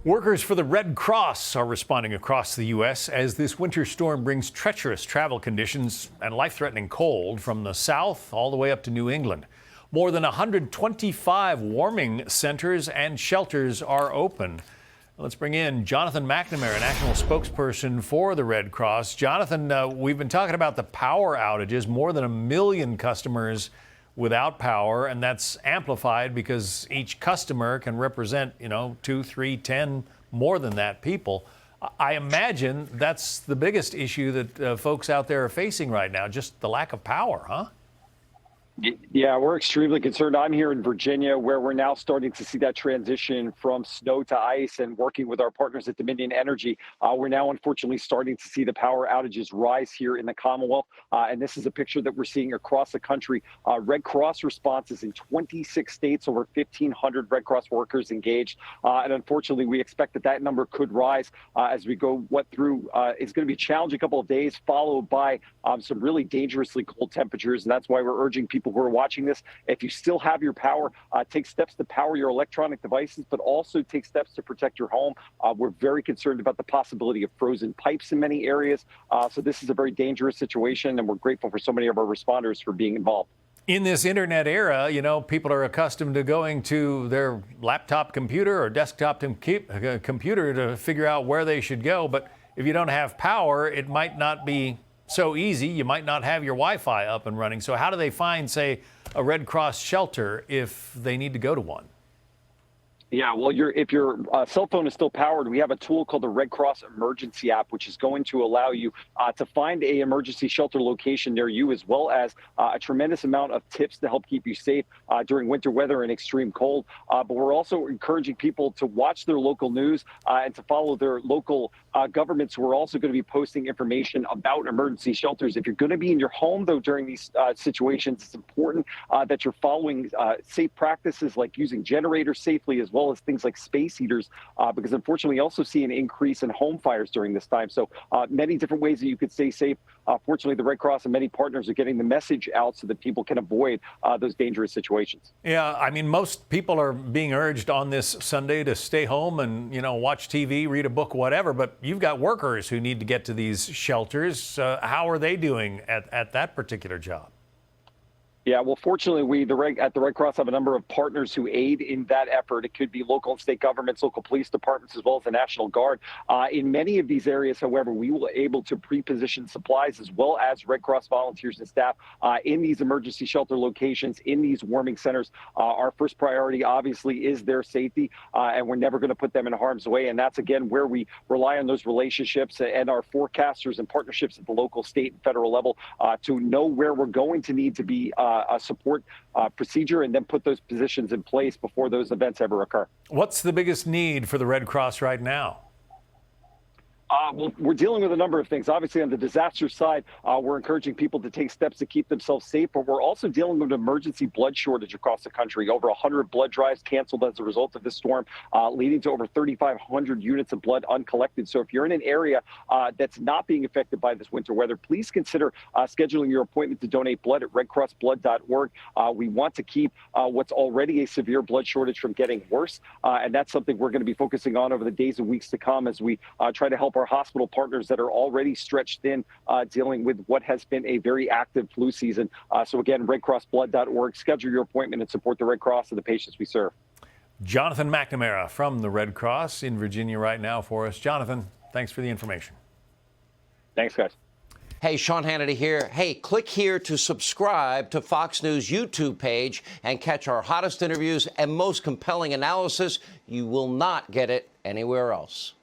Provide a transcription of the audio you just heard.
Workers for the Red Cross are responding across the U.S. as this winter storm brings treacherous travel conditions and life-threatening cold from the south all the way up to New England. More than 125 warming centers and shelters are open. Let's bring in Jonathan McNamara, national spokesperson for the Red Cross. Jonathan, we've been talking about the power outages, more than 1 million customers without power, and that's amplified because each customer can represent, 2, 3, 10, more than that people. I imagine that's the biggest issue that folks out there are facing right now, just the lack of power, huh? Yeah, we're extremely concerned. I'm here in Virginia, where we're now starting to see that transition from snow to ice, and working with our partners at Dominion Energy, we're now unfortunately starting to see the power outages rise here in the Commonwealth. And this is a picture that we're seeing across the country. Red Cross responses in 26 states, over 1,500 Red Cross workers engaged. And unfortunately, we expect that number could rise as we go through. It's going to be a challenging couple of days, followed by some really dangerously cold temperatures. And that's why we're urging people who are watching this, if you still have your power, take steps to power your electronic devices, but also take steps to protect your home. We're very concerned about the possibility of frozen pipes in many areas. So this is a very dangerous situation, and we're grateful for so many of our responders for being involved. In this internet era, people are accustomed to going to their laptop computer or desktop computer to figure out where they should go. But if you don't have power, it might not be so easy. You might not have your Wi-Fi up and running. So how do they find, say, a Red Cross shelter if they need to go to one? Yeah, well, if your cell phone is still powered, we have a tool called the Red Cross Emergency app, which is going to allow you to find a emergency shelter location near you, as well as a tremendous amount of tips to help keep you safe during winter weather and extreme cold. But we're also encouraging people to watch their local news and to follow their local governments, who are also going to be posting information about emergency shelters. If you're going to be in your home, though, during these situations, it's important that you're following safe practices like using generators safely, as well as things like space heaters, because unfortunately we also see an increase in home fires during this time. So many different ways that you could stay safe. Fortunately, the Red Cross and many partners are getting the message out so that people can avoid those dangerous situations. Yeah, I mean, most people are being urged on this Sunday to stay home and, watch TV, read a book, whatever. But you've got workers who need to get to these shelters. How are they doing at that particular job? Yeah, well, fortunately, we at the Red Cross have a number of partners who aid in that effort. It could be local and state governments, local police departments, as well as the National Guard. In many of these areas, however, we will able to pre-position supplies, as well as Red Cross volunteers and staff in these emergency shelter locations, in these warming centers. Our first priority, obviously, is their safety, and we're never going to put them in harm's way. And that's, again, where we rely on those relationships and our forecasters and partnerships at the local, state, and federal level to know where we're going to need to be a support procedure, and then put those positions in place before those events ever occur. What's the biggest need for the Red Cross right now? Well, we're dealing with a number of things. Obviously, on the disaster side, we're encouraging people to take steps to keep themselves safe, but we're also dealing with an emergency blood shortage across the country. Over 100 blood drives canceled as a result of this storm, leading to over 3,500 units of blood uncollected. So if you're in an area that's not being affected by this winter weather, please consider scheduling your appointment to donate blood at redcrossblood.org. We want to keep what's already a severe blood shortage from getting worse, and that's something we're going to be focusing on over the days and weeks to come as we try to help our hospital partners that are already stretched thin, dealing with what has been a very active flu season. So again, redcrossblood.org, schedule your appointment and support the Red Cross and the patients we serve. Jonathan McNamara from the Red Cross in Virginia right now for us. Jonathan, thanks for the information. Thanks, guys. Hey, Sean Hannity here. Hey, click here to subscribe to Fox News YouTube page and catch our hottest interviews and most compelling analysis. You will not get it anywhere else.